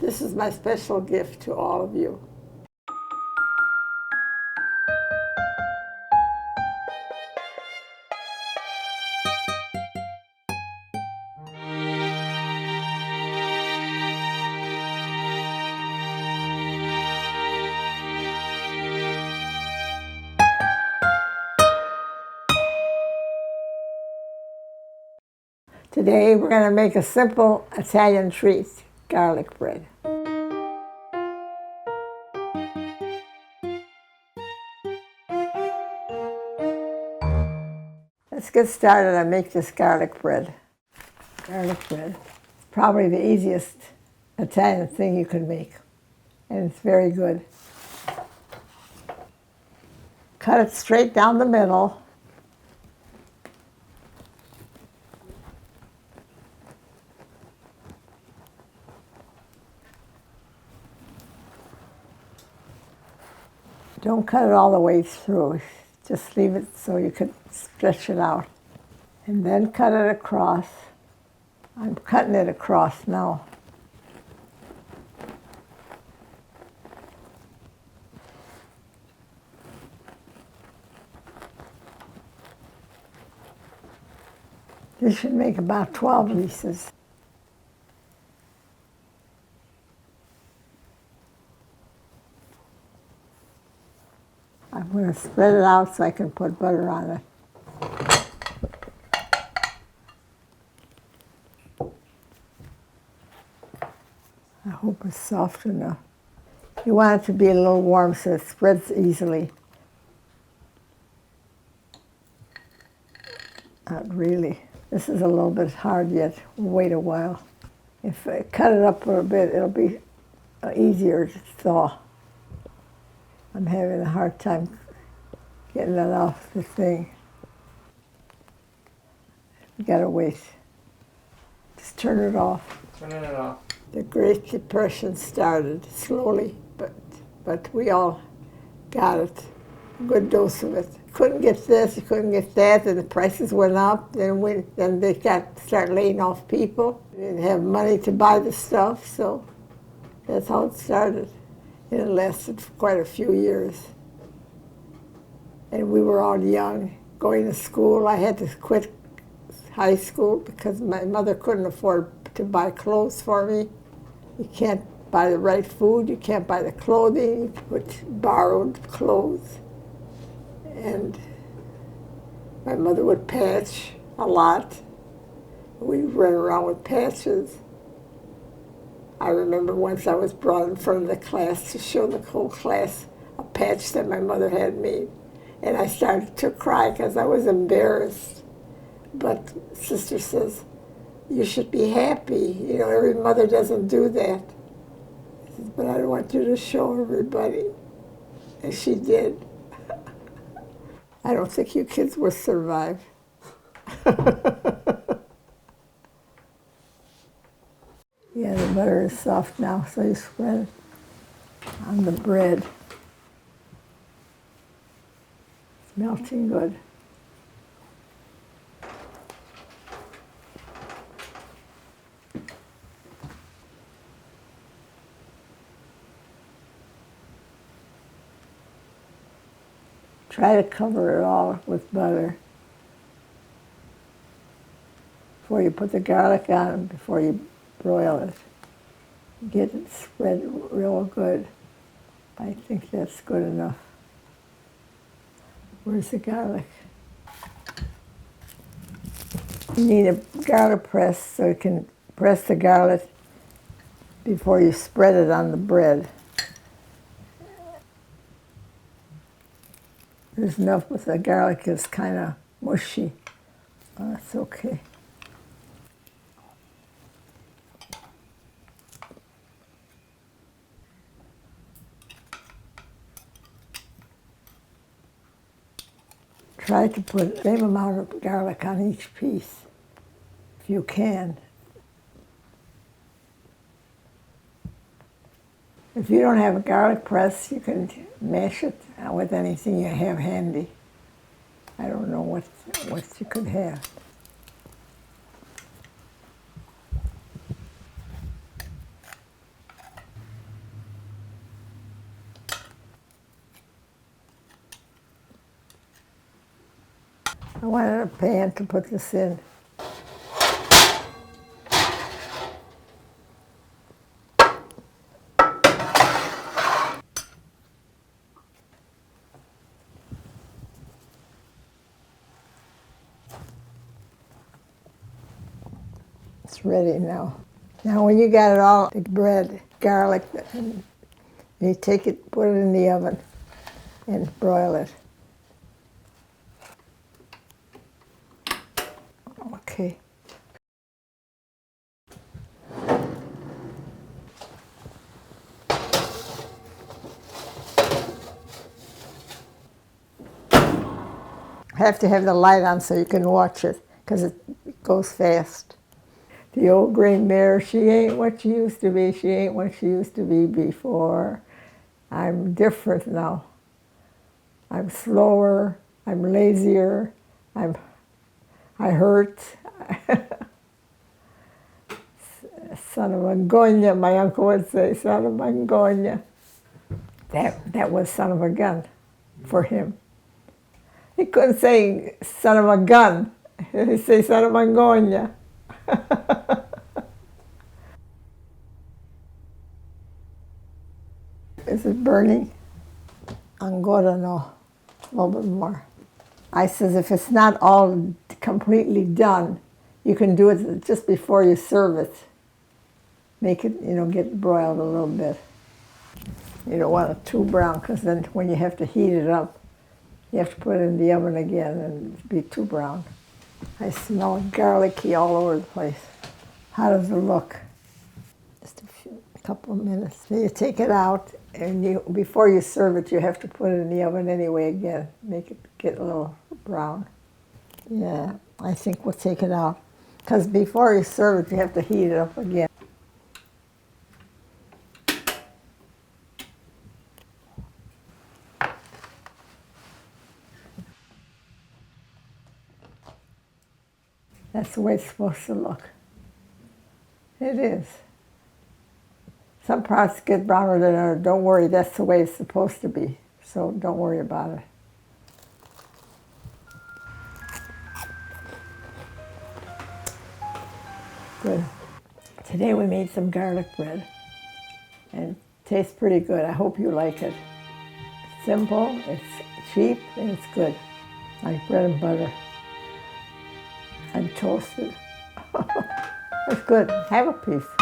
This is my special gift to all of you. Today we're going to make a simple Italian treat, garlic bread. Let's get started and make this garlic bread. Garlic bread is probably the easiest Italian thing you can make, and it's very good. Cut it straight down the middle. Don't cut it all the way through. Just leave it so you can stretch it out. And then cut it across. I'm cutting it across now. This should make about 12 pieces. I'm going to spread it out so I can put butter on it. I hope it's soft enough. You want it to be a little warm so it spreads easily. Not really. This is a little bit hard yet. We'll wait a while. If I cut it up for a bit, it'll be easier to thaw. I'm having a hard time getting it off the thing. You gotta wait. Just turn it off. Turning it off. The Great Depression started slowly, but we all got it. A good dose of it. Couldn't get this, you couldn't get that, and the prices went up. Then they start laying off people. They didn't have money to buy the stuff, so that's how it started. And it lasted for quite a few years. And we were all young, going to school. I had to quit high school because my mother couldn't afford to buy clothes for me. You can't buy the right food, you can't buy the clothing, you put borrowed clothes. And my mother would patch a lot. We'd run around with patches. I remember once I was brought in front of the class to show the whole class a patch that my mother had made. And I started to cry because I was embarrassed. But sister says, you should be happy. You know, every mother doesn't do that. I said, but I don't want you to show everybody. And she did. I don't think you kids will survive. Yeah, the butter is soft now, so you spread it on the bread. It's melting good. Try to cover it all with butter before you put the garlic on and before you broil it. Get it spread real good. I think that's good enough. Where's the garlic? You need a garlic press so you can press the garlic before you spread it on the bread. There's enough, but the garlic is kind of mushy. Oh, that's okay. Try to put the same amount of garlic on each piece, if you can. If you don't have a garlic press, you can mash it with anything you have handy. I don't know what you could have. wanted a pan to put this in. It's ready now. Now when you got it all, the bread, garlic, and you take it, put it in the oven and broil it. Okay. I have to have the light on so you can watch it, because it goes fast. The old gray mare, she ain't what she used to be. She ain't what she used to be before. I'm different now. I'm slower. I'm lazier. I hurt. Son of a gonya, my uncle would say, son of a gonya. That was son of a gun for him. He couldn't say son of a gun. He'd say son of a gonya. Is it burning? Ancora no. A little bit more. I says if it's not all completely done, you can do it just before you serve it. Make it, get broiled a little bit. You don't want it too brown, because then when you have to heat it up, you have to put it in the oven again and it'd be too brown. I smell garlicky all over the place. How does it look? Just a couple of minutes. Then you take it out, and before you serve it, you have to put it in the oven anyway again. Make it get a little brown. Yeah, I think we'll take it out. Because before you serve it, you have to heat it up again. That's the way it's supposed to look. It is. Some parts get browner than others. Don't worry, that's the way it's supposed to be. So don't worry about it. Good. Today we made some garlic bread. And it tastes pretty good. I hope you like it. It's simple, it's cheap, and it's good. Like bread and butter. And toasted. It's good. Have a piece.